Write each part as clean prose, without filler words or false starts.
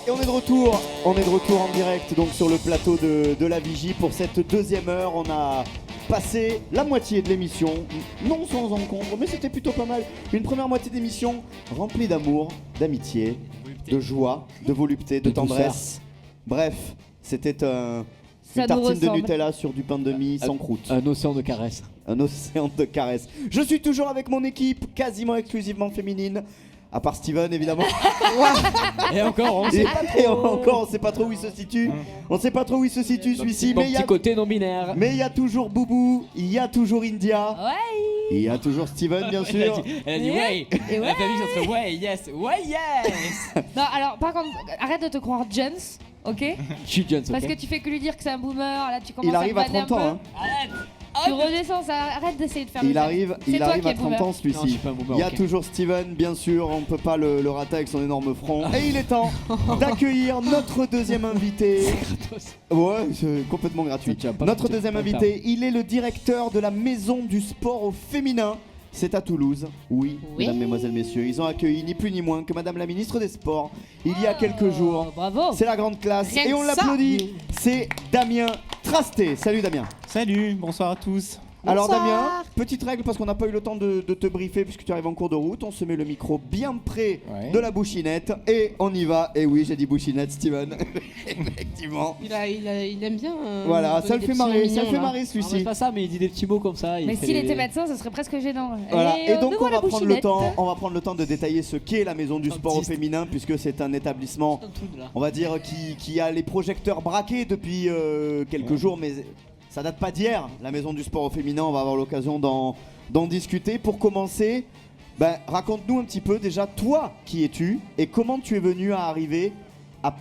Et on est de retour en direct donc sur le plateau de la Vigie pour cette deuxième heure. On a passé la moitié de l'émission, non sans encombre, mais c'était plutôt pas mal. Une première moitié d'émission remplie d'amour, d'amitié, de joie, de volupté, de tendresse. Bref, c'était une tartine de Nutella sur du pain de mie sans croûte. Un océan de caresses. Un océan de caresses. Je suis toujours avec mon équipe, quasiment exclusivement féminine. À part Steven, évidemment. Et encore, on sait pas trop où il se situe. On sait pas trop où il se situe celui-ci. Mais il y a côté non binaire. Mais il y a toujours Boubou, il y a toujours India. Ouais. Il y a toujours Steven, bien sûr. Elle a dit ouais. Et La famille, ça serait ouais, yes, ouais, yes. Non, alors par contre, arrête de te croire Jones, ok? Je suis Jones, ok. Parce que tu fais que lui dire que c'est un boomer, là tu commences Il arrive à vanner 30 un ans. peu. Hein. Arrête. Tu redescends, ça, arrête d'essayer de faire le Il Jones. arrive C'est toi qui à es 30 boomer. ans Non, je celui-ci. suis pas un boomer, Il y a ok. toujours Steven, bien sûr, on ne peut pas le rater avec son énorme front. Et il est temps d'accueillir notre deuxième invité. Ouais, c'est complètement gratuit. Notre deuxième invité, il est le directeur de la Maison du Sport au Féminin. C'est à Toulouse, oui, mesdames, mesdemoiselles, messieurs. Ils ont accueilli ni plus ni moins que Madame la Ministre des Sports il y a quelques jours. Bravo. C'est la grande classe. Rien Et que on ça. l'applaudit. C'est Damien Trasté. Salut Damien. Salut, bonsoir à tous. Alors Damien, petite règle parce qu'on n'a pas eu le temps de te briefer puisque tu arrives en cours de route. On se met le micro bien près de la bouchinette et on y va. Et oui, j'ai dit bouchinette, Steven. Effectivement. Il aime bien. Voilà, ça le fait marrer, Non, celui-ci. c'est pas ça, mais il dit des petits mots comme ça. Mais s'il était médecin, ce serait presque gênant. Voilà. Et donc nous on voilà, va prendre le bouchinette. temps, de détailler ce qu'est la Maison du Sport au Féminin puisque c'est un établissement, on va dire, qui a les projecteurs braqués depuis quelques jours, mais ça date pas d'hier. La Maison du Sport au Féminin, on va avoir l'occasion d'en discuter. Pour commencer, raconte-nous un petit peu déjà toi qui es-tu et comment tu es venu à arriver à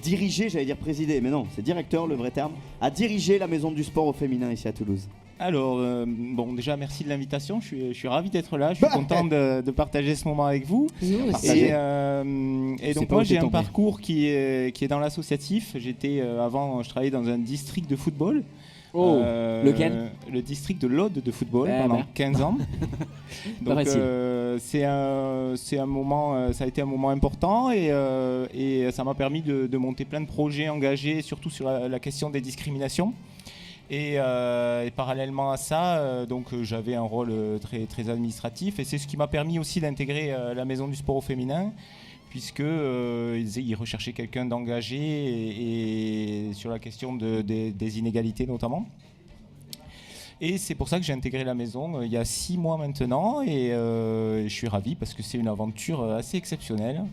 diriger, j'allais dire présider, mais non, c'est directeur le vrai terme, à diriger la Maison du Sport au Féminin ici à Toulouse. Alors, bon, déjà merci de l'invitation. Je suis ravi d'être là. Je suis content de partager ce moment avec vous. Et donc moi j'ai un parcours qui est dans l'associatif. Avant, je travaillais dans un district de football. Lequel ? Le district de l'Aude de football pendant 15 ans. Donc c'est un moment, ça a été un moment important et ça m'a permis de monter plein de projets engagés, surtout sur la question des discriminations. Et parallèlement à ça, j'avais un rôle très, très administratif et c'est ce qui m'a permis aussi d'intégrer la Maison du Sport au Féminin puisque ils recherchaient quelqu'un d'engagé et sur la question des inégalités notamment. Et c'est pour ça que j'ai intégré la maison il y a 6 mois maintenant et je suis ravi parce que c'est une aventure assez exceptionnelle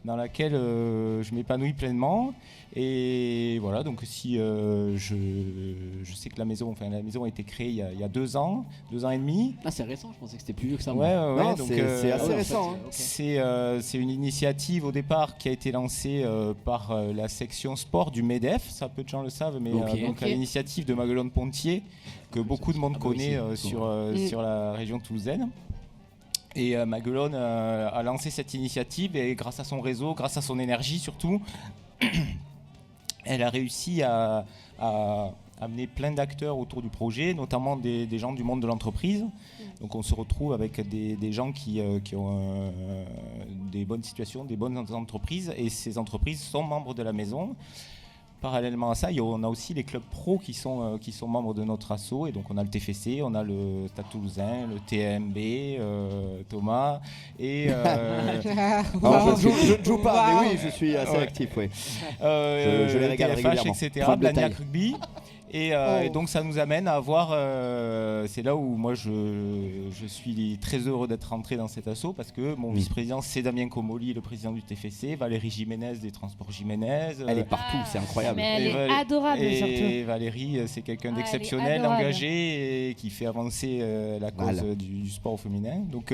dans laquelle je m'épanouis pleinement. Et voilà, donc si je sais que la maison a été créée il y a 2 ans et demi. Ah, c'est récent, je pensais que c'était plus vieux que ça. Ouais, donc c'est assez récent. En fait, c'est une initiative au départ qui a été lancée par la section sport du MEDEF, ça peu de gens le savent, mais à l'initiative de Maguelone Pontier, que beaucoup de monde connaît sur la région toulousaine. Et Maguelone a lancé cette initiative et grâce à son réseau, grâce à son énergie surtout, elle a réussi à amener plein d'acteurs autour du projet, notamment des gens du monde de l'entreprise. Donc on se retrouve avec des gens qui ont des bonnes situations, des bonnes entreprises, et ces entreprises sont membres de la maison. Parallèlement à ça, on a aussi les clubs pro qui sont membres de notre asso, et donc on a le TFC, on a le Stade Toulousain, le TMB, Thomas, et alors, je ne joue pas, mais oui, je suis assez actif, oui. Je les régale TFH, régulièrement. etc., Blagnac Rugby. Et donc ça nous amène à avoir, c'est là où moi je suis très heureux d'être rentré dans cet asso parce que mon vice-président c'est Damien Comoli, le président du TFC, Valérie Jiménez des Transports Jiménez. Elle est partout, c'est incroyable. Mais elle est adorable surtout. Et Valérie c'est quelqu'un d'exceptionnel, adorable. engagé et qui fait avancer la cause du sport au féminin. Donc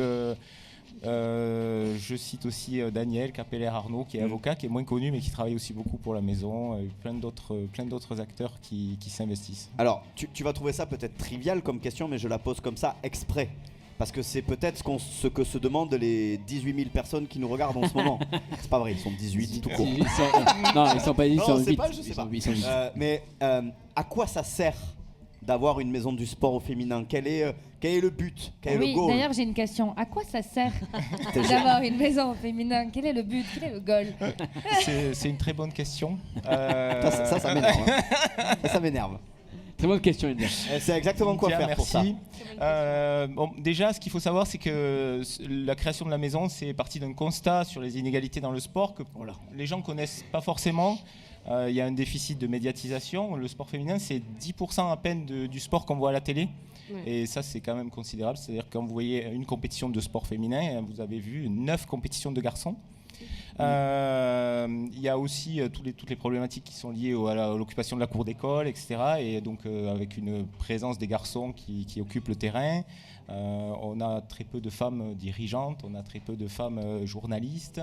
je cite aussi Daniel Capeller-Arnaud qui est avocat, qui est moins connu mais qui travaille aussi beaucoup pour la maison, plein d'autres acteurs qui s'investissent. Alors tu vas trouver ça peut-être trivial comme question, mais je la pose comme ça exprès parce que c'est peut-être ce que se demandent les 18 000 personnes qui nous regardent en ce moment. C'est pas vrai, ils sont 18 tout court. Non, ils sont pas 10, ils sont 8. Je sais pas. Mais à quoi ça sert d'avoir une maison du sport au féminin? Quel est le but? Quel est le goal? D'ailleurs, j'ai une question. À quoi ça sert d'avoir une maison au féminin? Quel est le but? Quel est le goal? C'est une très bonne question. Ça m'énerve. Ça m'énerve. Très bonne question, India. C'est exactement quoi faire pour ça. Bon, déjà, ce qu'il faut savoir, c'est que la création de la maison, c'est parti d'un constat sur les inégalités dans le sport que les gens connaissent pas forcément. Il y a un déficit de médiatisation. Le sport féminin, c'est 10% à peine du sport qu'on voit à la télé. Ouais. Et ça, c'est quand même considérable. C'est-à-dire que quand vous voyez une compétition de sport féminin, vous avez vu 9 compétitions de garçons. Il y a aussi toutes les problématiques qui sont liées à l'occupation de la cour d'école, etc. Et donc avec une présence des garçons qui occupent le terrain, on a très peu de femmes dirigeantes, on a très peu de femmes journalistes,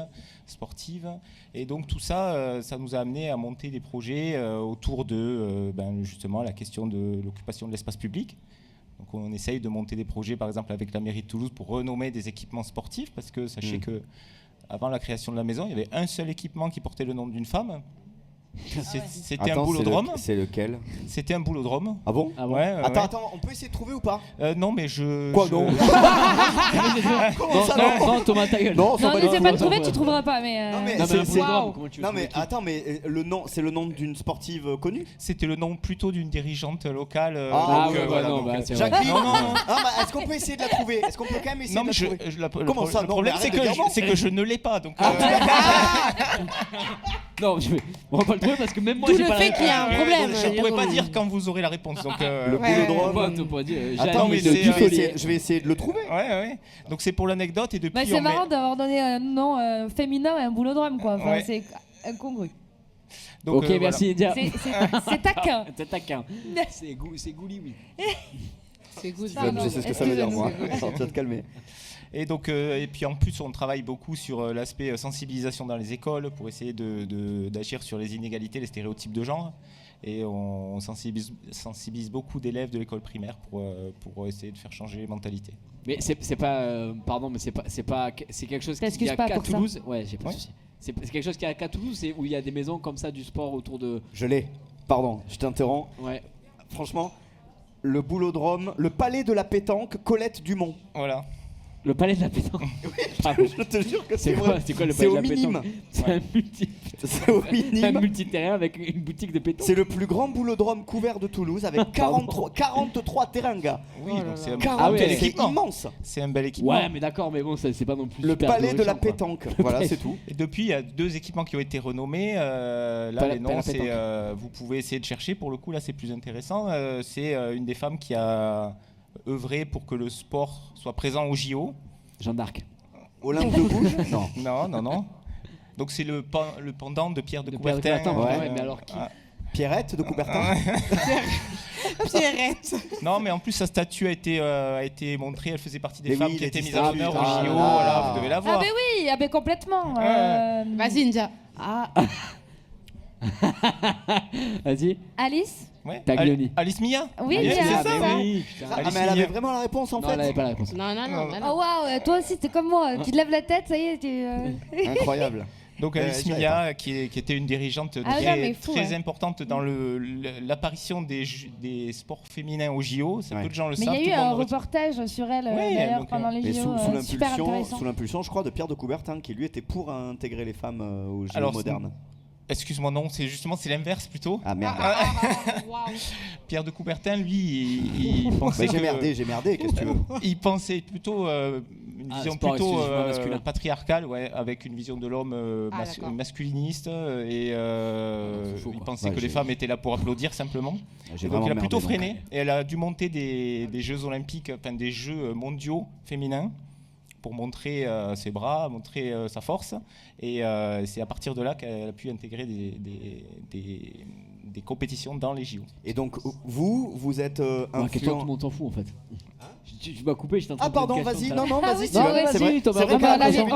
sportives. Et donc tout ça, ça nous a amené à monter des projets autour de justement la question de l'occupation de l'espace public. Donc on essaye de monter des projets, par exemple avec la mairie de Toulouse, pour renommer des équipements sportifs, parce que sachez que avant la création de la maison, il y avait un seul équipement qui portait le nom d'une femme. C'était un boulodrome. C'est lequel? C'était un boulodrome. Ah bon? Ouais, Attends, on peut essayer de trouver ou pas? Non, mais je... Quoi, non? Comment ça, non, Thomas, ta gueule. Non, n'essaie pas de trouver, tu trouveras pas. Mais non, mais attends, le nom, c'est le nom d'une sportive connue? C'était le nom plutôt d'une dirigeante locale. Jacqueline. Est-ce qu'on peut essayer de la trouver? Est-ce qu'on peut quand même essayer de la trouver? Comment ça? Le problème, c'est que je ne l'ai pas. Donc. Non, on va pas le trouver parce que même moi, j'ai pas le fait qu'il y a un problème. Je ne pourrais pas dire quand vous aurez la réponse. Donc, le boulodrome. Attends, mais je vais essayer de le trouver. Ouais. Donc c'est pour l'anecdote et depuis. C'est marrant d'avoir donné un nom féminin à un boulodrome, quoi. Enfin, c'est incongru. Donc, ok, merci India. C'est taquin. C'est taquin. C'est gouli, oui. C'est gouli. Je sais ce que ça veut dire, moi. Tu vas te calmer. Et donc, et puis en plus, on travaille beaucoup sur l'aspect sensibilisation dans les écoles pour essayer d'agir sur les inégalités, les stéréotypes de genre. Et on sensibilise beaucoup d'élèves de l'école primaire pour essayer de faire changer les mentalités. Mais c'est pas, pardon, mais c'est quelque chose qui a qu'à Toulouse. Ouais, j'ai pas de souci. C'est quelque chose qui a qu'à Toulouse, où il y a des maisons comme ça du sport autour de. Je l'ai. Pardon, je t'interromps. Ouais. Franchement, le boulodrome, le palais de la pétanque, Colette Dumont. Voilà. Le palais de la pétanque. Je te jure que c'est vrai. C'est quoi le palais de la pétanque? C'est au minime. Un multiterrain avec une boutique de pétanque. C'est le plus grand boulodrome couvert de Toulouse avec 43 terrains, gars. Oui, donc c'est immense. C'est un bel équipement. Ouais, mais d'accord, mais bon, c'est pas non plus. Le palais de la pétanque. Voilà, c'est tout. Et depuis, il y a 2 équipements qui ont été renommés. Là, les noms, vous pouvez essayer de chercher. Pour le coup, là, c'est plus intéressant. C'est une des femmes qui a œuvrer pour que le sport soit présent au JO. Jeanne d'Arc. Olympe de Gouges? Non. Donc c'est le pendant de Pierre de Coubertin. Ouais, mais alors qui? Pierrette de Coubertin. Pierrette. Non, mais en plus sa statue a été montrée. Elle faisait partie des femmes qui étaient mises en honneur au JO. Voilà, vous devez la voir. Ah ben complètement. Vas-y, India. Vas-y. Alice. Ouais. Taglioni. Alice Mia. Oui, c'est ça. Oui, mais elle avait vraiment la réponse en fait. Non, elle avait pas la réponse. Non. Oh waouh, toi aussi t'es comme moi, tu te lèves la tête, ça y est, Incroyable. Donc Alice Mia, qui était une dirigeante très importante dans l'apparition des sports féminins au JO. Peu de gens le savent. Mais il y a eu un reportage sur elle d'ailleurs pendant les JO, super intéressant. Sous l'impulsion, je crois, de Pierre de Coubertin, qui lui était pour intégrer les femmes aux JO modernes. Excuse-moi, non, c'est l'inverse plutôt. Ah merde. Pierre de Coubertin, lui, il pensait j'ai merdé, qu'est-ce que tu veux? Il pensait plutôt une vision plutôt patriarcale, avec une vision de l'homme masculiniste, et il pensait que les femmes étaient là pour applaudir simplement. Donc il a plutôt freiné, et elle a dû monter des Jeux olympiques, enfin des Jeux mondiaux féminins, pour montrer ses bras, montrer sa force. Et c'est à partir de là qu'elle a pu intégrer des compétitions dans les JO. Et donc, vous êtes influent... Tout le monde s'en fout, en fait. Tu m'as coupé, j'étais en train de... Ah pardon, vas-y, vas-y. Vas-y, Thomas. On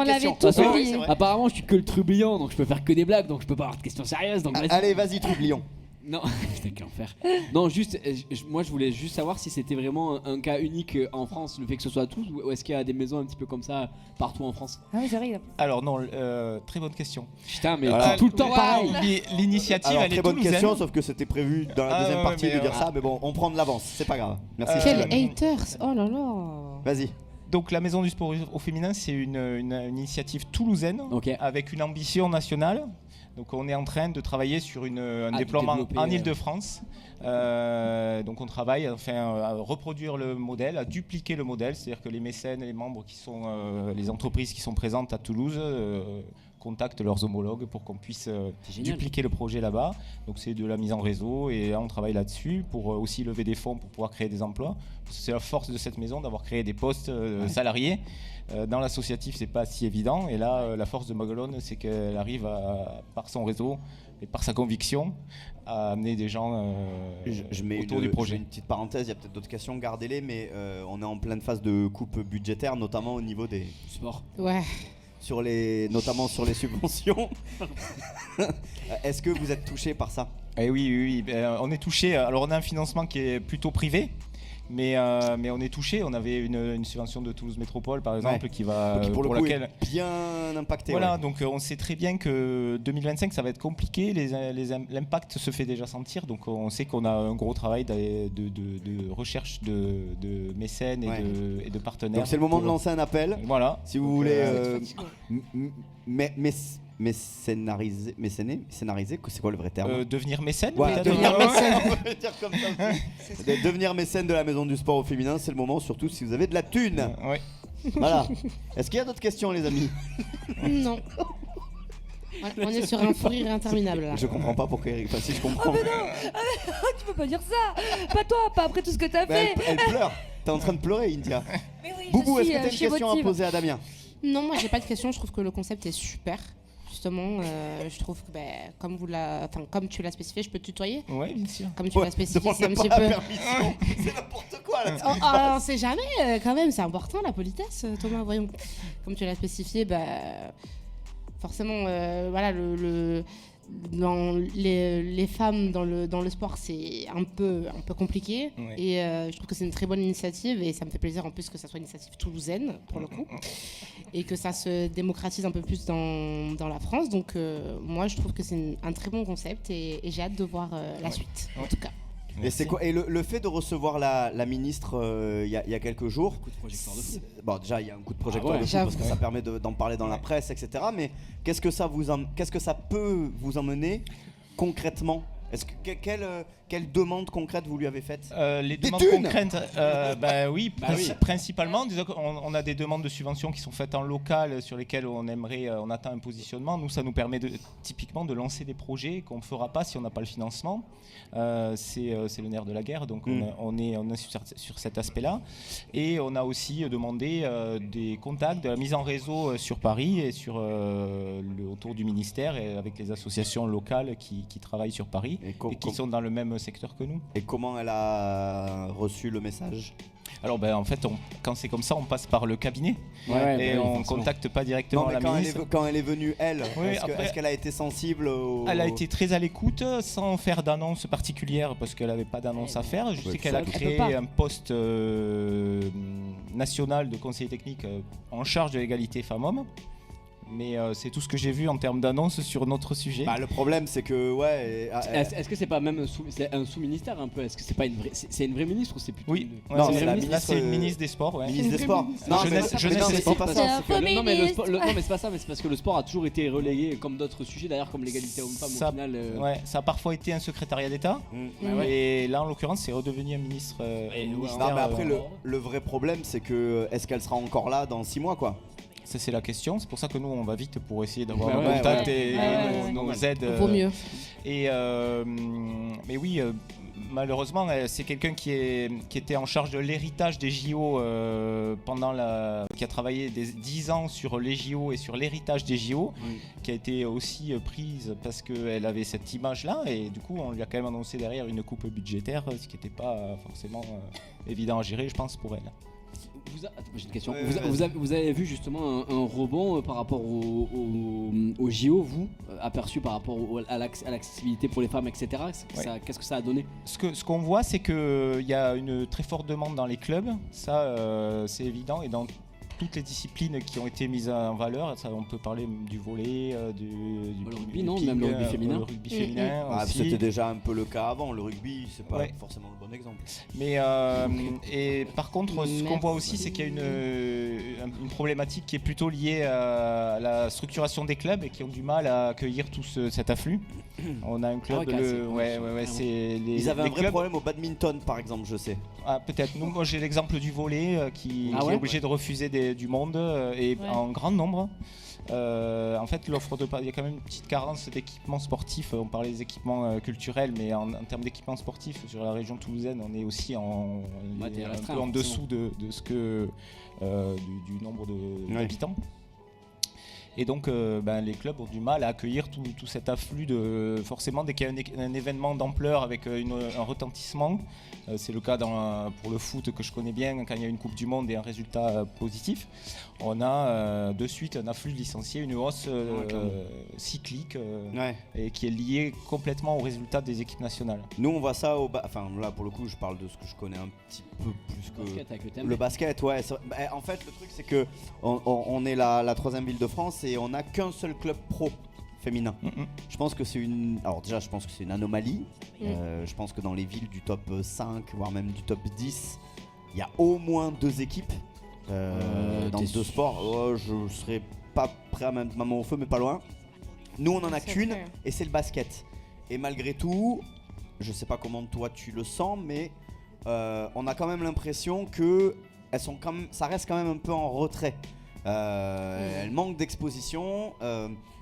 l'avait tous dit. Apparemment, je suis que le trublion, donc je peux faire que des blagues, donc je peux pas avoir de questions sérieuses. Donc allez, vas-y, trublion. Non, putain, quel enfer. Non, juste, moi je voulais juste savoir si c'était vraiment un cas unique en France, le fait que ce soit à Toulouse, ou est-ce qu'il y a des maisons un petit peu comme ça partout en France? Ah oui, j'arrive. Alors non, très bonne question. Putain, mais tout le temps pareil. L'initiative, Alors, elle est très bonne toulousaine. question, sauf que c'était prévu dans la deuxième partie de dire ça, mais bon, on prend de l'avance, c'est pas grave. Merci. Quel Steven. haters. Oh là là. Vas-y. Donc la Maison du Sport au féminin, c'est une initiative toulousaine avec une ambition nationale. Donc on est en train de travailler sur un déploiement en Île-de-France. Donc on travaille à reproduire le modèle, à dupliquer le modèle, c'est-à-dire que les mécènes et les membres qui sont les entreprises qui sont présentes à Toulouse contactent leurs homologues pour qu'on puisse dupliquer le projet là-bas. Donc c'est de la mise en réseau et là on travaille là-dessus pour aussi lever des fonds pour pouvoir créer des emplois. C'est la force de cette maison d'avoir créé des postes salariés. Dans l'associatif, c'est pas si évident. Et là, la force de Maguelone, c'est qu'elle arrive, par son réseau et par sa conviction, à amener des gens je mets autour du projet. Une petite parenthèse, il y a peut-être d'autres questions, gardez-les, mais on est en pleine phase de coupe budgétaire, notamment au niveau des sports. Ouais. Notamment sur les subventions. Est-ce que vous êtes touché par ça? Oui. On est touché. Alors, on a un financement qui est plutôt privé. Mais on est touché. On avait une subvention de Toulouse Métropole, par exemple, qui va pour laquelle est bien impacté. Voilà, donc on sait très bien que 2025, ça va être compliqué. L'impact se fait déjà sentir. Donc on sait qu'on a un gros travail de recherche de mécènes et de partenaires. Donc c'est le moment de lancer un appel. Voilà. Si vous voulez scénariser, c'est quoi le vrai terme? Devenir mécène. Ouais, devenir mécène. On peut dire comme ça aussi. Devenir mécène de la Maison du Sport au féminin, c'est le moment, surtout si vous avez de la thune. Ouais. Voilà. Est-ce qu'il y a d'autres questions, les amis? Non. On est sur un fou rire interminable là. Je comprends pas pourquoi Eric. Enfin, si je comprends. Oh, mais non. Tu peux pas dire ça. Pas toi, pas après tout ce que t'as fait. Elle pleure. T'es en train de pleurer, India. Mais oui, Boubou, est-ce que t'as une question à poser à Damien? Non, moi j'ai pas de question. Je trouve que le concept est super. Justement, je trouve que comme tu l'as spécifié, je peux te tutoyer. Oui, bien sûr. Comme tu l'as spécifié, c'est un petit peu. C'est n'importe quoi là. On sait jamais, quand même, c'est important la politesse, Thomas. Voyons. Comme tu l'as spécifié, forcément, voilà, les femmes dans le sport, c'est un peu compliqué. Ouais. Et je trouve que c'est une très bonne initiative et ça me fait plaisir en plus que ça soit une initiative toulousaine pour le coup et que ça se démocratise un peu plus dans la France. Donc moi, je trouve que c'est un très bon concept et j'ai hâte de voir la suite, en tout cas. Et c'est quoi? Et le fait de recevoir la ministre il y a quelques jours. Un coup de projecteur de fou. Bon, déjà il y a un coup de projecteur de fou parce que ça permet d'en parler dans la presse, etc. Mais qu'est-ce que ça peut vous emmener concrètement? Est-ce que quelle demande concrète vous lui avez faite? Les demandes concrètes, oui, principalement. On a des demandes de subventions qui sont faites en local sur lesquelles on attend un positionnement. Nous, ça nous permet typiquement de lancer des projets qu'on ne fera pas si on n'a pas le financement. C'est le nerf de la guerre, donc on est sur cet aspect-là. Et on a aussi demandé des contacts, de la mise en réseau sur Paris et autour du ministère et avec les associations locales qui travaillent sur Paris et qui sont dans le même secteur que nous. Et comment elle a reçu le message? Alors en fait, quand c'est comme ça, on passe par le cabinet et on ne contacte pas directement la ministre. Quand elle est venue, est-ce qu'elle a été sensible Elle a été très à l'écoute, sans faire d'annonce particulière parce qu'elle n'avait pas d'annonce à faire. Je sais qu'elle a créé un poste national de conseiller technique en charge de l'égalité femmes-hommes. Mais c'est tout ce que j'ai vu en termes d'annonces sur notre sujet. Le problème, c'est que Est-ce que c'est pas même un sous-ministère un peu? Est-ce que c'est pas c'est une vraie ministre ou c'est plutôt Oui, non, c'est une ministre des Sports. Ouais. Ministre des Sports. Non, jeunesse, c'est pas ça. Non, mais c'est pas ça. Mais c'est parce que le sport a toujours été relégué comme d'autres sujets, d'ailleurs, comme l'égalité homme-femme au final. Ouais, ça a parfois été un secrétariat d'État. Et là, en l'occurrence, c'est redevenu un ministre. Non, mais après, le vrai problème, c'est que est-ce qu'elle sera encore là dans 6 mois, quoi? Ça, c'est la question. C'est pour ça que nous, on va vite pour essayer d'avoir un contact et nos aides. Vaut mieux. Mais oui, malheureusement, c'est quelqu'un qui était en charge de l'héritage des JO qui a travaillé 10 ans sur les JO et sur l'héritage des JO, qui a été aussi prise parce qu'elle avait cette image-là. Et du coup, on lui a quand même annoncé derrière une coupe budgétaire, ce qui n'était pas forcément évident à gérer, je pense, pour elle. J'ai une question. Vous avez vu justement un rebond par rapport au JO, vous, aperçu par rapport à l'accessibilité pour les femmes, etc. Qu'est-ce que ça a donné? Ce qu'on voit, c'est qu'il y a une très forte demande dans les clubs, ça c'est évident, et dans toutes les disciplines qui ont été mises en valeur, ça, on peut parler du volley, du rugby, non, même le rugby féminin. Le rugby féminin aussi. C'était déjà un peu le cas avant, le rugby, c'est pas forcément le bon exemple. Mais et par contre, ce qu'on voit aussi, c'est qu'il y a une problématique qui est plutôt liée à la structuration des clubs et qui ont du mal à accueillir tout cet afflux. On a un club, ils avaient un vrai problème au badminton, par exemple, je sais. Ah, peut-être. Nous, moi, j'ai l'exemple du volley qui est obligé de refuser du monde et en grand nombre. En fait, il y a quand même une petite carence d'équipements sportifs. On parlait des équipements culturels, mais en termes d'équipements sportifs, sur la région toulousaine, on est aussi un peu en dessous de ce que du nombre d'habitants. Et donc les clubs ont du mal à accueillir tout cet afflux forcément dès qu'il y a un événement d'ampleur avec un retentissement. C'est le cas pour le foot que je connais bien, quand il y a une Coupe du Monde et un résultat positif, on a de suite un afflux de licenciés, une hausse cyclique et qui est liée complètement au résultat des équipes nationales. Nous on voit ça là pour le coup je parle de ce que je connais un petit peu plus que le basket. En fait le truc c'est que on est la troisième ville de France et on n'a qu'un seul club pro féminin. Je pense que c'est une anomalie. Je pense que dans les villes du top 5 voire même du top 10 il y a au moins 2 équipes dans 2 sports. Je serais pas prêt à mettre ma main au feu mais pas loin. Nous on en a qu'une et c'est le basket. Et malgré tout, je sais pas comment toi tu le sens mais on a quand même l'impression que ça reste quand même un peu en retrait. Elles manquent d'exposition.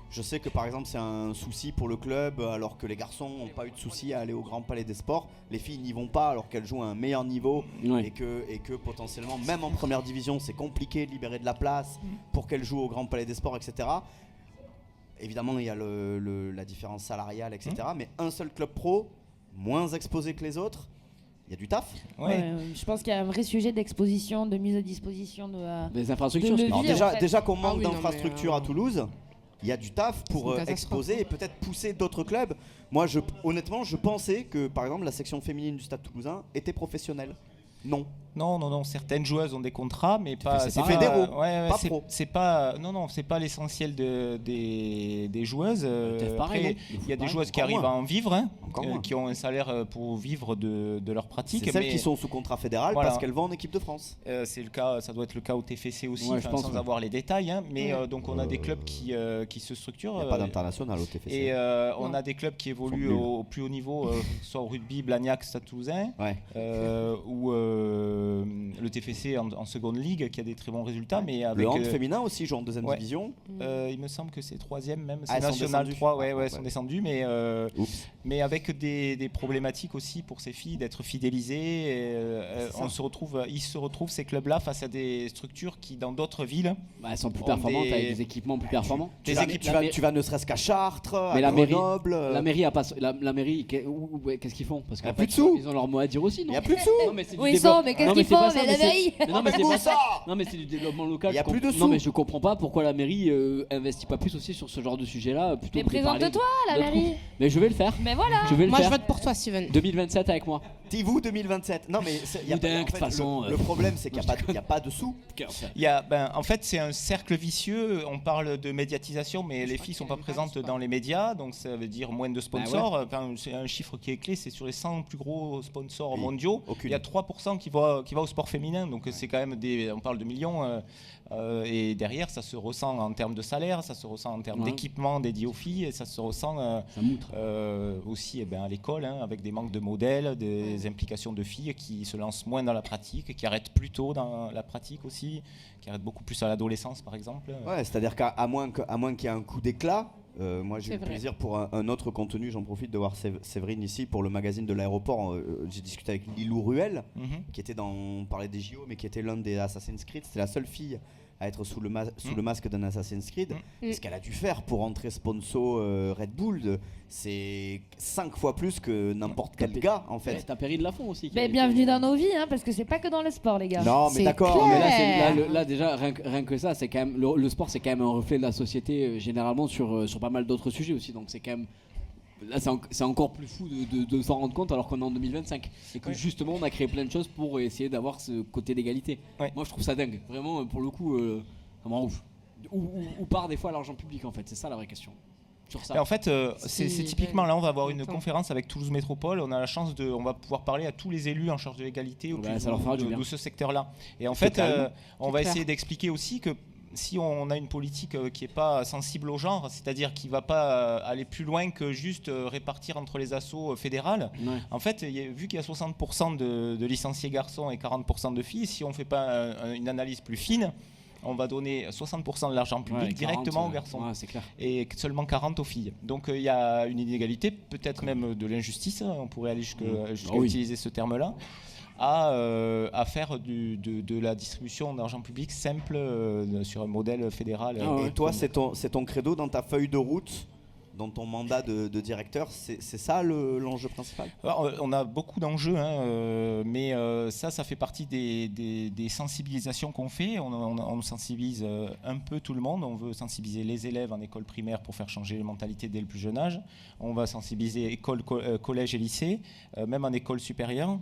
Je sais que par exemple c'est un souci pour le club alors que les garçons n'ont pas eu de souci à aller au Grand Palais des Sports. Les filles n'y vont pas alors qu'elles jouent à un meilleur niveau et que potentiellement même en première division c'est compliqué de libérer de la place pour qu'elles jouent au Grand Palais des Sports, etc. Évidemment il y a la différence salariale, etc. Mais un seul club pro, moins exposé que les autres. Il y a du taf. Je pense qu'il y a un vrai sujet d'exposition, de mise à disposition des infrastructures. Déjà qu'on manque d'infrastructures à Toulouse, il y a du taf pour exposer et peut-être pousser d'autres clubs. Moi, honnêtement, je pensais que par exemple la section féminine du Stade Toulousain était professionnelle. Non. Non, certaines joueuses ont des contrats, mais pas. C'est fédéraux, pas pro. C'est pas l'essentiel des joueuses. Après, il y a des joueuses qui arrivent à en vivre, qui ont un salaire pour vivre de leur pratique. C'est celles qui sont sous contrat fédéral parce qu'elles vont en équipe de France. C'est le cas, ça doit être le cas au TFC aussi, sans avoir les détails. Mais donc on a des clubs qui se structurent. Il n'y a pas d'international au TFC. Et on a des clubs qui évoluent au plus haut niveau, soit au rugby, Blagnac, Stade Toulousain, ou le TFC en seconde ligue qui a des très bons résultats, mais avec le hand féminin aussi joue en deuxième division. Il me semble que c'est 3e même, c'est national 3, sont descendus, mais avec des problématiques aussi pour ces filles d'être fidélisées. Ils se retrouvent ces clubs-là face à des structures qui dans d'autres villes elles sont plus performantes avec des équipements plus performants. Tu vas ne serait-ce qu'à Chartres, à Grenoble. La mairie, qu'est-ce qu'ils font? Parce qu'il n'y a plus de sous. Ils ont leur mot à dire aussi, non? Il n'y a plus de sous. Mais qu'est-ce qu'ils font? Mais la mairie. Non mais c'est du développement local. Il y a plus de sous. Non mais je comprends pas pourquoi la mairie investit pas plus aussi sur ce genre de sujet-là. Mais présente-toi la mairie. Mais je vais le faire. Mais voilà. Moi je vote pour toi, Steven. 2027 avec moi. Vous 2027. Non mais le problème c'est qu'il n'y a pas de sous. En fait c'est un cercle vicieux. On parle de médiatisation, mais les filles sont pas présentes dans les médias, donc ça veut dire moins de sponsors. C'est un chiffre qui est clé, c'est sur les 100 plus gros sponsors mondiaux, il y a 3% qui va au sport féminin, donc c'est quand même on parle de millions. Et derrière ça se ressent en termes de salaire, ça se ressent en termes d'équipement dédié aux filles, et ça se ressent aussi à l'école, avec des manques de modèles, des implications de filles qui se lancent moins dans la pratique, qui arrêtent plus tôt dans la pratique aussi, qui arrêtent beaucoup plus à l'adolescence par exemple. C'est-à-dire qu'à moins qu'il y ait un coup d'éclat. Moi j'ai eu le plaisir pour un autre contenu, j'en profite de voir Séverine ici pour le magazine de l'aéroport. J'ai discuté avec Lilou Ruel qui était on parlait des JO mais qui était l'un des Assassin's Creed. C'était la seule fille à être sous le masque d'un Assassin's Creed. Ce qu'elle a dû faire pour entrer sponsor Red Bull, c'est 5 fois plus que n'importe quel gars en fait. T'as Perrine Lafont aussi. Bienvenue dans nos vies, parce que c'est pas que dans le sport, les gars. Non, mais d'accord. Mais là, déjà, rien que ça, c'est quand même le sport, c'est quand même un reflet de la société généralement sur pas mal d'autres sujets aussi. Donc c'est quand même. Là, c'est encore plus fou de s'en rendre compte alors qu'on est en 2025 et que justement on a créé plein de choses pour essayer d'avoir ce côté d'égalité. Moi je trouve ça dingue, vraiment pour le coup, ça me rend ouf. Où part des fois l'argent public en fait, c'est ça la vraie question. Sur ça. Et en fait, c'est typiquement là, on va avoir une conférence avec Toulouse Métropole. On a la chance on va pouvoir parler à tous les élus en charge de l'égalité de ce secteur-là. Et en fait, on va essayer d'expliquer aussi que si on a une politique qui n'est pas sensible au genre, c'est-à-dire qui ne va pas aller plus loin que juste répartir entre les assos fédérales, en fait, vu qu'il y a 60% de licenciés garçons et 40% de filles, si on ne fait pas une analyse plus fine, on va donner 60% de l'argent public directement aux garçons et seulement 40% aux filles. Donc il y a une inégalité, peut-être même de l'injustice, on pourrait aller jusqu'à utiliser ce terme-là, à faire de la distribution d'argent public simple sur un modèle fédéral. Et toi, c'est ton credo dans ta feuille de route, dans ton mandat de directeur, c'est ça l'enjeu principal? Alors, on a beaucoup d'enjeux, mais ça fait partie des sensibilisations qu'on fait. On sensibilise un peu tout le monde. On veut sensibiliser les élèves en école primaire pour faire changer les mentalités dès le plus jeune âge. On va sensibiliser école, collège et lycée, même en école supérieure.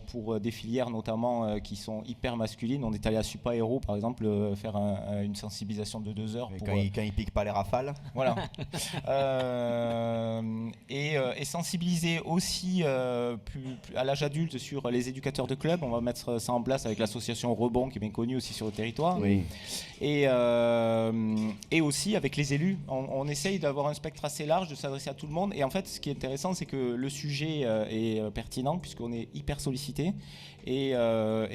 Pour des filières notamment qui sont hyper masculines. On est allé à Supa Hero par exemple faire une sensibilisation de 2 heures. Quand ils piquent pas les rafales. Voilà. Et sensibiliser aussi à l'âge adulte sur les éducateurs de club. On va mettre ça en place avec l'association Rebond qui est bien connue aussi sur le territoire. Oui. Et aussi avec les élus. On essaye d'avoir un spectre assez large, de s'adresser à tout le monde. Et en fait, ce qui est intéressant, c'est que le sujet est pertinent puisqu'on est hyper sollicité. Et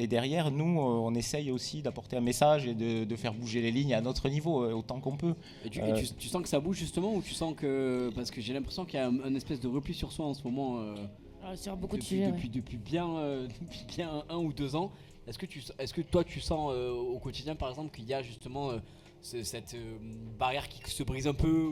derrière, nous, on essaye aussi d'apporter un message et de faire bouger les lignes à notre niveau, autant qu'on peut. Et tu sens que ça bouge justement, ou tu sens que... Parce que j'ai l'impression qu'il y a un espèce de repli sur soi en ce moment. Sur beaucoup de sujets. Depuis bien 1 ou 2 ans. Est-ce que toi tu sens au quotidien par exemple qu'il y a justement cette barrière qui se brise un peu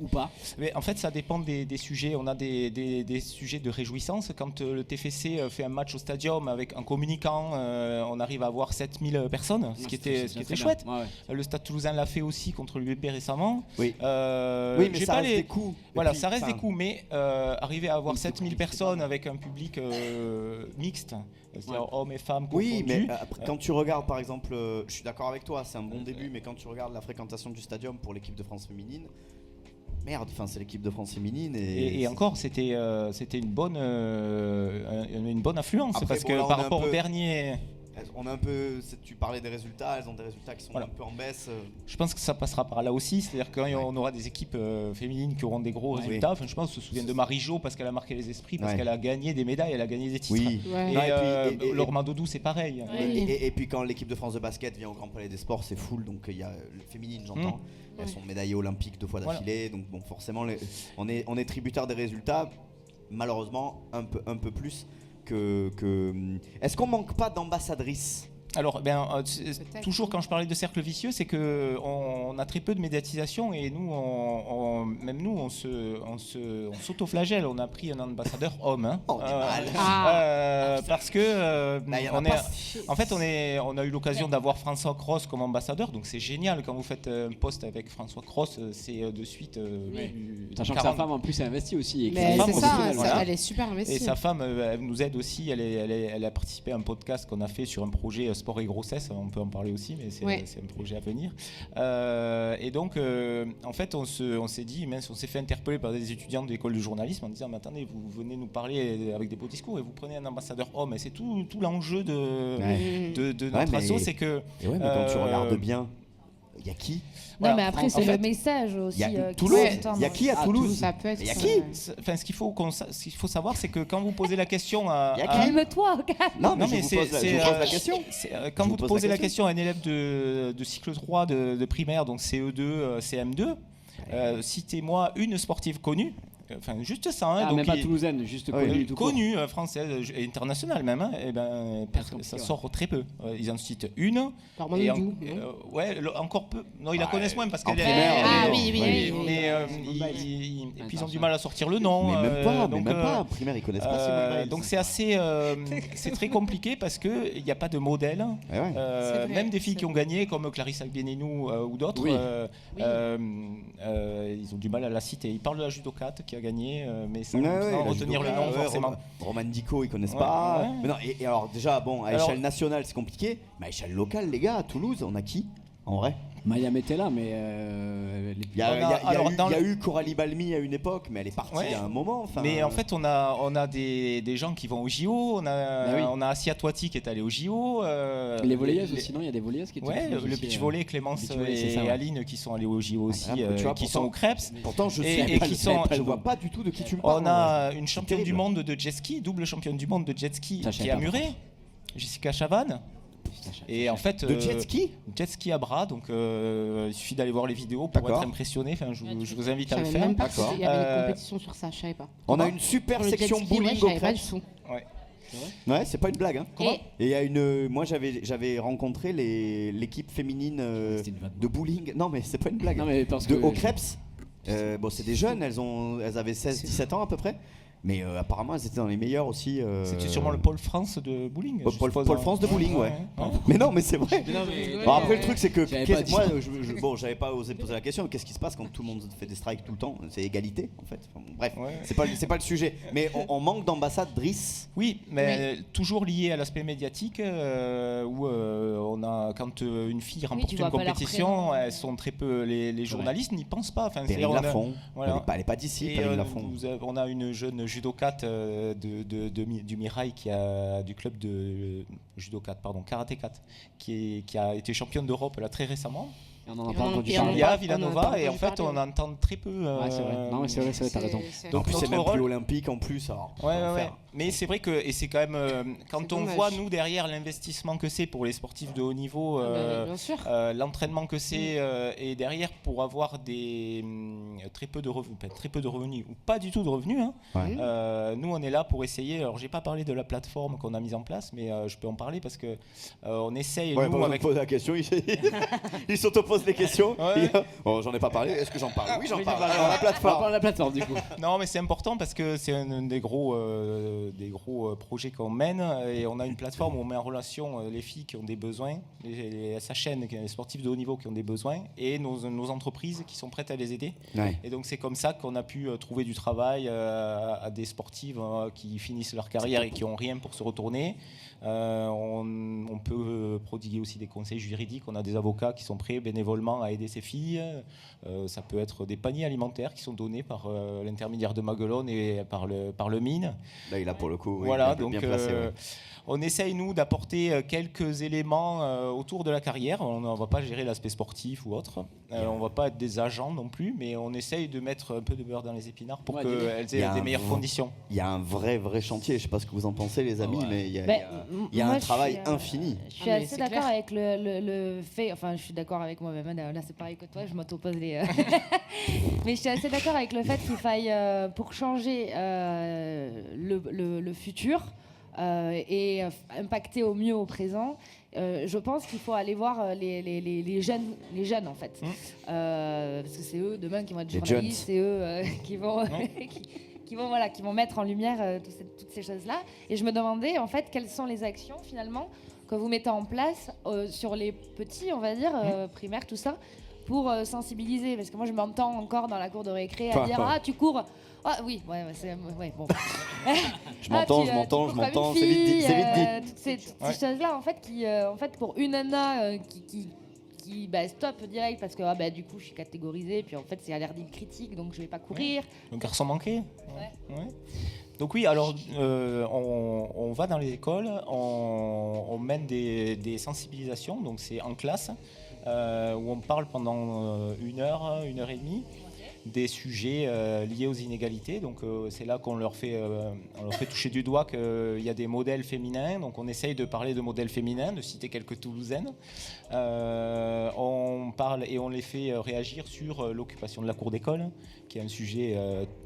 ou pas? Mais en fait ça dépend des sujets. On a des sujets de réjouissance. Quand le TFC fait un match au stadium avec un communicant, on arrive à avoir 7000 personnes, ce qui était chouette. Le Stade Toulousain l'a fait aussi contre l'UBB récemment. Oui, mais ça reste des coups. Voilà, ça reste des coups, mais arriver à avoir 7000 personnes avec un public mixte, c'est-à-dire hommes et femmes confondus. Oui, mais quand tu regardes par exemple, je suis d'accord avec toi, c'est un bon début, mais quand tu regardes la fréquentation du stadium pour l'équipe de France féminine, c'est l'équipe de France féminine et encore c'était une bonne influence. Après, parce que par rapport au dernier... On a un peu, tu parlais des résultats, elles ont des résultats qui sont un peu en baisse. Je pense que ça passera par là aussi, c'est-à-dire quand on aura des équipes féminines qui auront des gros résultats. Enfin, je pense qu'on se souvient de Marie-Jo parce qu'elle a marqué les esprits, parce qu'elle a gagné des médailles, elle a gagné des titres. Et Laure Mandodou, c'est pareil. Et puis quand l'équipe de France de basket vient au Grand Palais des Sports, c'est full, donc il y a le féminine, j'entends. Elles sont médaillées olympiques 2 fois d'affilée, donc bon, forcément on est tributaire des résultats, malheureusement un peu plus. Est-ce qu'on manque pas d'ambassadrices? Alors, toujours quand je parlais de cercle vicieux, c'est qu'on a très peu de médiatisation et nous, même nous, on s'auto-flagelle. On a pris un ambassadeur homme. Parce que on a eu l'occasion d'avoir François Cross comme ambassadeur, donc c'est génial. Quand vous faites un post avec François Cross, c'est de suite. Sachant que sa femme en plus est investie aussi. Mais c'est ça, elle est super investie. Et sa femme, elle nous aide aussi. Elle a participé à un podcast qu'on a fait sur un projet sport et grossesse, on peut en parler aussi, mais c'est un projet à venir. Et donc, en fait, on s'est dit, on s'est fait interpeller par des étudiants de l'école de journalisme en disant, mais attendez, vous venez nous parler avec des beaux discours et vous prenez un ambassadeur homme. Et c'est tout l'enjeu de notre asso, c'est que... mais quand tu regardes bien, il y a qui? Non, mais après, c'est le message aussi. Il y a qui à Toulouse? Ça peut être. Il y a qui? Enfin, ce qu'il faut savoir, c'est que quand vous posez la question à... Calme-toi. Non, mais je vous pose la question. Quand vous posez la question à un élève de cycle 3 de primaire, donc CE2, CM2, citez-moi une sportive connue. enfin juste ça. Hein, donc même pas toulousaine, juste connue, française et internationale même. Hein, et ben ça sort très peu. Ils en citent une. Et encore peu. Non, ils la connaissent moins parce qu'elle est. Ah oui. Mais puis ils ont du mal à sortir le nom. Mais même pas. En primaire, ils connaissent pas Simone Veil. Donc c'est assez, c'est très compliqué parce que il n'y a pas de modèle. Même des filles qui ont gagné comme Clarisse Agbenienou ou d'autres, ils ont du mal à la citer. Ils parlent de la judokate qui a gagné, mais sans retenir le nom forcément. Romane Dico, ils connaissent pas. Mais non, et alors déjà, bon, à échelle nationale, c'est compliqué. Mais à échelle locale, les gars, à Toulouse, on a qui en vrai? Maya était là, mais il y a eu Coralie Balmy à une époque, mais elle est partie il y a un moment. Mais en fait, on a des gens qui vont au JO. On a Assia Toiti qui est allée au JO. Les volleyeuses aussi, non? Il y a des volleyeuses qui étaient. Ouais, le beach volley, Clémence et Aline qui sont allées au JO aussi, qui sont au Krebs. Pourtant, je vois pas du tout de qui tu me parles. On a une championne du monde de jet ski, double championne du monde de jet ski qui est à Muret, Jessica Chavannes. Et en fait, de jet ski à bras, donc il suffit d'aller voir les vidéos pour être impressionné. Enfin, je vous invite à le faire. Même pas il y avait une compétition sur ça, je savais pas. On a une super section bowling au Krebs. Ouais, c'est pas une blague. Hein. Et il y a moi j'avais rencontré l'équipe féminine de bowling. Non mais c'est pas une blague. Non, mais au Krebs. Bon, c'est des jeunes, elles avaient 16-17 ans à peu près. Mais apparemment, elles étaient dans les meilleurs aussi. C'était sûrement le pôle France de bowling. Pôle France de bowling, ouais. Mais non, mais c'est vrai. Bon, après, le truc, c'est que moi, j'avais pas osé poser la question. Qu'est-ce qui se passe quand tout le monde fait des strikes tout le temps? C'est égalité, en fait. Enfin, bref, c'est pas le sujet. Mais on manque d'ambassadrices. Oui, mais toujours lié à l'aspect médiatique, où on a quand une fille remporte une compétition, elles sont très peu. Les journalistes n'y pensent pas. Enfin, Perrine Lafont. Elle est pas d'ici. Perrine Lafont. On a une jeune judokate du Mirail du club de judokate, karatékate, qui a été championne d'Europe là très récemment. On en a pas entendu parler. Villanova, et en fait on entend très peu. C'est vrai. Non, mais c'est vrai, t'as raison. Donc c'est même plus olympique en plus. Alors, mais c'est vrai que, et c'est quand même, quand on voit nous derrière l'investissement que c'est pour les sportifs de haut niveau, l'entraînement que c'est, et derrière pour avoir très peu de revenus ou pas du tout de revenus. Nous on est là pour essayer. Alors j'ai pas parlé de la plateforme qu'on a mise en place, mais je peux en parler parce que on essaye. Nous, avec poser la question, ils s'auto-posent les questions. Bon, j'en ai pas parlé. Est-ce que j'en parle? Oui, j'en parle. Alors, la plateforme. On parle de la plateforme du coup. Non, mais c'est important parce que c'est un des gros projets qu'on mène, et on a une plateforme où on met en relation les filles qui ont des besoins, les SHN, les sportifs de haut niveau qui ont des besoins, et nos entreprises qui sont prêtes à les aider. Et donc c'est comme ça qu'on a pu trouver du travail à des sportives qui finissent leur carrière et qui n'ont rien pour se retourner. On peut prodiguer aussi des conseils juridiques. On a des avocats qui sont prêts bénévolement à aider ces filles. Ça peut être des paniers alimentaires qui sont donnés par l'intermédiaire de Maguelone et par le mine. Là, il a pour le coup. Voilà, donc bien placé, on essaye nous d'apporter quelques éléments autour de la carrière. On ne va pas gérer l'aspect sportif ou autre. On ne va pas être des agents non plus, mais on essaye de mettre un peu de beurre dans les épinards pour qu'elles aient des meilleures conditions. Il y a un vrai chantier. Je ne sais pas ce que vous en pensez, les amis, mais il y a un travail infini. Je suis assez d'accord avec le fait. Enfin, je suis d'accord avec moi-même. Là, c'est pareil que toi. Je m'auto-pose les. Mais je suis assez d'accord avec le fait qu'il faille, pour changer le futur. Et impacter au mieux au présent, je pense qu'il faut aller voir les jeunes en fait, parce que c'est eux demain qui vont être journalistes, c'est eux qui vont qui vont mettre en lumière toutes ces choses-là. Et je me demandais en fait quelles sont les actions finalement que vous mettez en place sur les petits, on va dire, primaires, tout ça, pour sensibiliser, parce que moi je m'entends encore dans la cour de récré à dire tu cours. Ah oui, ouais, bon. je m'entends, c'est vite dit. Toutes ces choses-là, en fait, pour une nana qui stop direct, parce que du coup, je suis catégorisée, puis en fait, c'est à l'air d'une critique, donc je vais pas courir. Donc, garçon manqué. Ouais. Donc oui, alors on va dans les écoles, on mène des sensibilisations, donc c'est en classe, où on parle pendant 1 heure, 1 heure et demie. des sujets liés aux inégalités. Donc c'est là qu'on leur fait toucher du doigt qu'il y a des modèles féminins. Donc on essaye de parler de modèles féminins, de citer quelques Toulousaines. On parle et on les fait réagir sur l'occupation de la cour d'école, qui est un sujet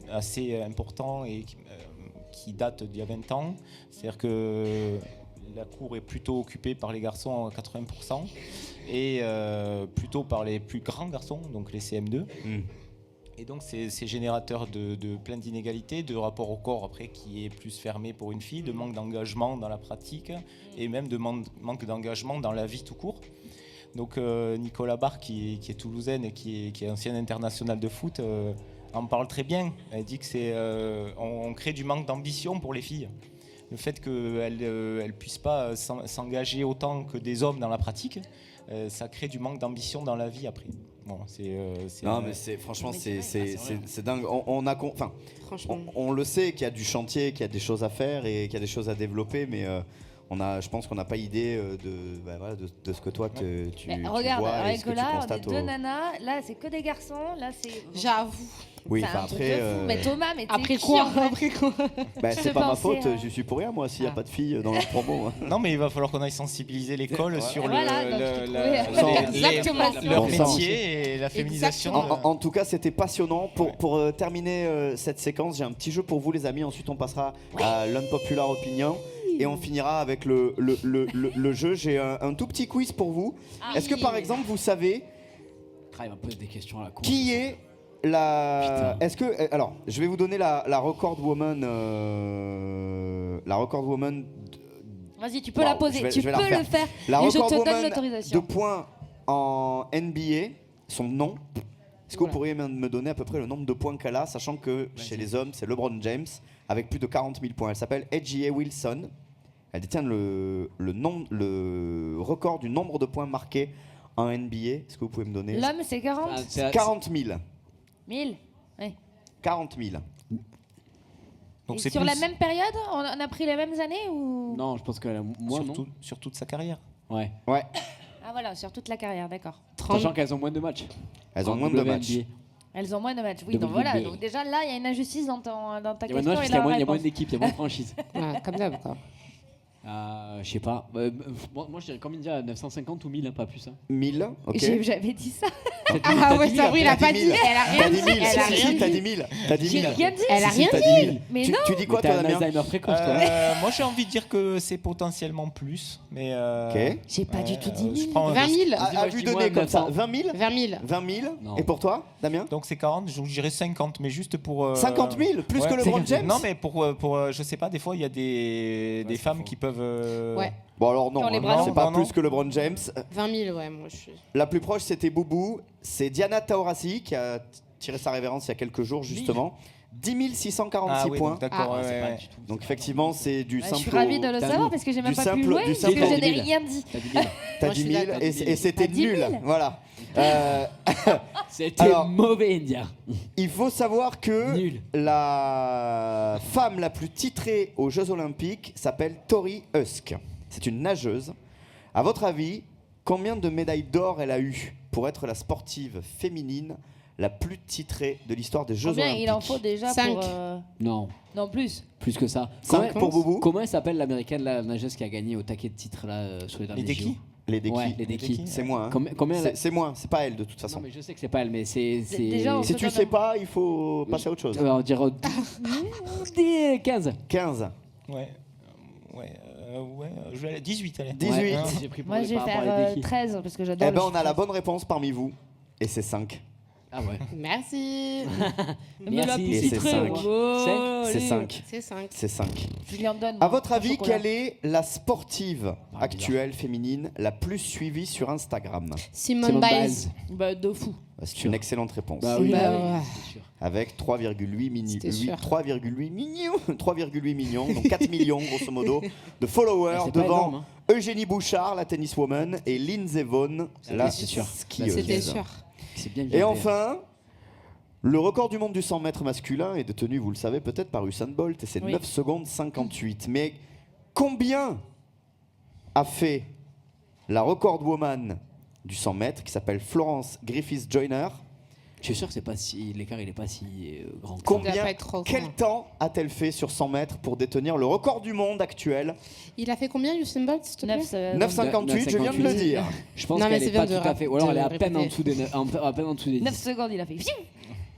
assez important et qui date d'il y a 20 ans. C'est-à-dire que la cour est plutôt occupée par les garçons à 80% et plutôt par les plus grands garçons, donc les CM2. Et donc c'est générateur de plein d'inégalités, de rapport au corps après qui est plus fermé pour une fille, de manque d'engagement dans la pratique et même de manque d'engagement dans la vie tout court. Donc Nicolas Barre qui est toulousaine et qui est ancienne internationale de foot en parle très bien. Elle dit que on crée du manque d'ambition pour les filles. Le fait qu'elles ne puissent pas s'engager autant que des hommes dans la pratique, ça crée du manque d'ambition dans la vie après. Bon, franchement, c'est dingue. On le sait qu'il y a du chantier, qu'il y a des choses à faire et qu'il y a des choses à développer, mais je pense qu'on n'a pas idée de ce que toi tu regarde, vois et avec ce que tu là, on est constates. deux nanas, là c'est que des garçons, là c'est. J'avoue. Oui, c'est un truc après. de fou. Mais Thomas, mais Après t'es quoi qui, en fait Après quoi C'est pas ma pensais, faute, j'y suis pour rien moi s'il n'y a pas de filles dans la promo. Non, mais il va falloir qu'on aille sensibiliser l'école sur Voilà, donc je trouvais- Exactement. leur Bon sang. métier et la féminisation. En tout cas, c'était passionnant. Pour terminer cette séquence, j'ai un petit jeu pour vous, les amis. Ensuite, on passera à l'unpopular opinion. Et on finira avec le jeu. J'ai un tout petit quiz pour vous. Est-ce que, par exemple, vous savez Il va poser des questions à la con. qui est la... Est-ce que... Alors, je vais vous donner la record woman... La record woman... Vas-y, tu peux la poser, tu peux le faire. La et je record te donne woman de l'autorisation. points en NBA, son nom. Est-ce que vous Oula. pourriez me donner à peu près le nombre de points qu'elle a, sachant que chez les hommes, c'est LeBron James, avec plus de 40 000 points. Elle s'appelle A.J.A. Wilson. Elle détient le record du nombre de points marqués en NBA. Est-ce que vous pouvez me donner L'homme, c'est 40 40 000. 1000. Ouais. 40 000. Donc Et c'est sur plus la même période, on a pris les mêmes années ou Non, je pense qu'elle a moins, non sur toute sa carrière. Ouais. Ouais, Ah voilà, sur toute la carrière, d'accord. Sachant qu'elles ont moins de matchs. elles ont En moins de WNBA. matchs. Elles ont moins de matchs, oui. Donc WNBA. voilà, donc déjà là, il y a une injustice dans ta Il y a moins de question matchs parce et qu'il y a la moins réponse. d'équipes, il y a moins de franchises. Ouais, comme d'hab, quoi. Je sais pas. Moi je dirais combien déjà 950 ou 1000, hein, pas plus. Hein. 1000, ok. J'avais dit ça. Ah ouais, ça, oui, il a pas dit. 10 000. Elle a rien T'as dit. dit 1000, Elle a si, rien si, t'as dit. dit 1000. T'as dit J'ai 1000. rien dit. Elle a Si, rien t'as dit. dit 1000. Mais Tu- non. Tu dis quoi, Mais toi, t'as un Damien Alzheimer précoce, toi. Moi j'ai envie de dire que c'est potentiellement plus, mais Ok. J'ai pas du tout dit je 1000. prends un 20 risque. 000. À vue dis de moins nez comme ça, 900. 20 000 20 000. 20 000. Non. Et pour toi, Damien Donc c'est 40, je dirais 50, mais juste pour... 50 000, plus ouais, que LeBron James. Non, mais pour je sais pas, des fois il y a des femmes qui peuvent... Ouais. Bon alors non, Dans les hein, bras c'est longs. pas Non, non. plus que LeBron James. 20 000, ouais, moi je suis. La plus proche c'était Boubou, c'est Diana Taurasi qui a tiré sa révérence il y a quelques jours justement. 10 646 Ah oui, points. donc d'accord, Ah, ouais, C'est pas ouais. du tout. Donc effectivement c'est du Bah, simple... je suis ravie de le T'as savoir nous. parce que j'ai même Du pas simple- pu jouer du parce simple- que je n'ai rien dit. T'as dit 1000. T'as Moi, je 10 suis 000 d'accord. et c'était T'as 10 000. nul. Voilà. C'était Alors- mauvais, India. Il faut savoir que Nul. la femme la plus titrée aux Jeux Olympiques s'appelle Tori Husk. C'est une nageuse. À votre avis, combien de médailles d'or elle a eu pour être la sportive féminine la plus titrée de l'histoire des Jeux Combien Olympiques? il en faut déjà 5. pour. Non, Non, plus. plus que ça. 5 pour Boubou. Comment elle s'appelle l'américaine, la nageuse qui a gagné au taquet de titre là sur les derniers Deki JO? Les Deki. Ouais, les Deki. C'est moi. hein. Combien elle a- C'est moi, c'est pas elle de toute Non, façon. mais je sais que c'est pas elle, mais c'est. Déjà, on Si se tu donne sais un- pas, il faut passer à autre chose. On va dire 15. 15, Ouais, je vais aller 18, allez. 18. Ouais, j'ai pris pour Moi, les je vais par rapport faire à les Deki. 13 parce que j'adore. Eh ben le on a la chiffre bonne réponse parmi vous. Et c'est 5. Ah ouais. Merci. Mais la Merci. plus Et c'est titrée, 5. oh, C'est allez. 5. C'est 5. C'est 5. Je lui en donne. À moi, votre au avis, chocolat. quelle est la sportive Ah, actuelle féminine la plus suivie sur Instagram? Simone Biles. Bah, de fou. C'est une excellente réponse. Bah oui, Bah bah ouais. oui, c'est sûr. Avec 3,8 C'était sûr. 3,8 millions, 3,8 millions, donc 4 millions grosso modo de followers C'est pas devant énorme, hein. Eugénie Bouchard, la tenniswoman, et Lindsey Vonn, la oui, c'est sûr. skieuse. C'était sûr. C'est bien Et bien enfin, le record du monde du 100 mètres masculin est détenu, vous le savez peut-être, par Usain Bolt, et c'est Oui. 9 secondes 58. Mais combien a fait la record woman du 100 mètres, qui s'appelle Florence Griffiths-Joyner, Je suis sûr que l'écart il est pas si grand. Ça doit Combien, pas être trop quel grand. temps a-t-elle fait sur 100 mètres pour détenir le record du monde actuel? Il a fait combien, Usain Bolt, s'il te plaît 9,58, je viens de le dire. Je pense Non, mais qu'elle est c'est pas bien tout de à fait. Ou alors elle est à de peine en répéter. dessous à peine en dessous des 10. 9 secondes, il a fait.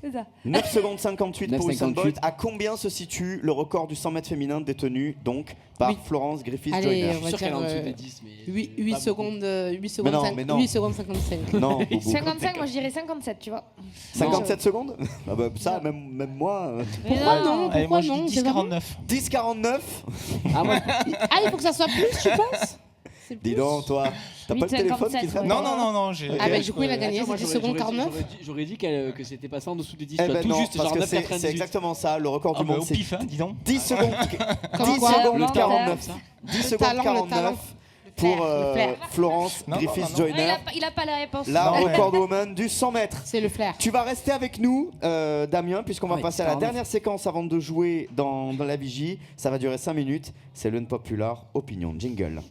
C'est ça. 9 secondes 58 pour Usain 9,58. Bolt. À combien se situe le record du 100 mètres féminin détenu donc par Oui. Florence Griffith Allez, Joyner? Je suis sûr qu'elle est en dire, dessous des 10. Mais 8 pas secondes, 8 secondes, non, 5 mais non. 8 secondes 55. Non, Boubou. 55, moi je dirais 57, tu vois. 57 secondes. Ah bah, ça, même moi. Mais Pourquoi non Allez, moi, Pourquoi je non dis C'est vraiment- 10,49. 10,49. Ah, moi, Ah, il faut que ça soit plus, tu penses C'est Dis plus donc, toi, t'as pas le 8,57, téléphone qui ouais. traîne? Non, non, non, non. j'ai- Ah, bah, du coup, il a gagné, attends, moi, c'est 10 j'aurais- secondes j'aurais dit- 49. J'aurais dit que c'était passé en dessous des 10. Eh toi, ben tout non, juste, parce genre que c'est 9,98. exactement ça. Le record Ah du bah, monde, au c'est pif, hein, dis donc. 10 secondes. Comme 10 quoi, secondes le 49. ça. 10 Le secondes talent, le 49 talent. pour Le flair. Florence Non, non, Griffith non, non. Joyner, Il a pas la réponse. la Non, ouais. recordwoman du 100 mètres. C'est le flair. Tu vas rester avec nous, Damien, puisqu'on va Oui, passer à la 49. dernière séquence avant de jouer dans la vigie. Ça va durer 5 minutes. C'est l'Unpopular Opinion. Jingle.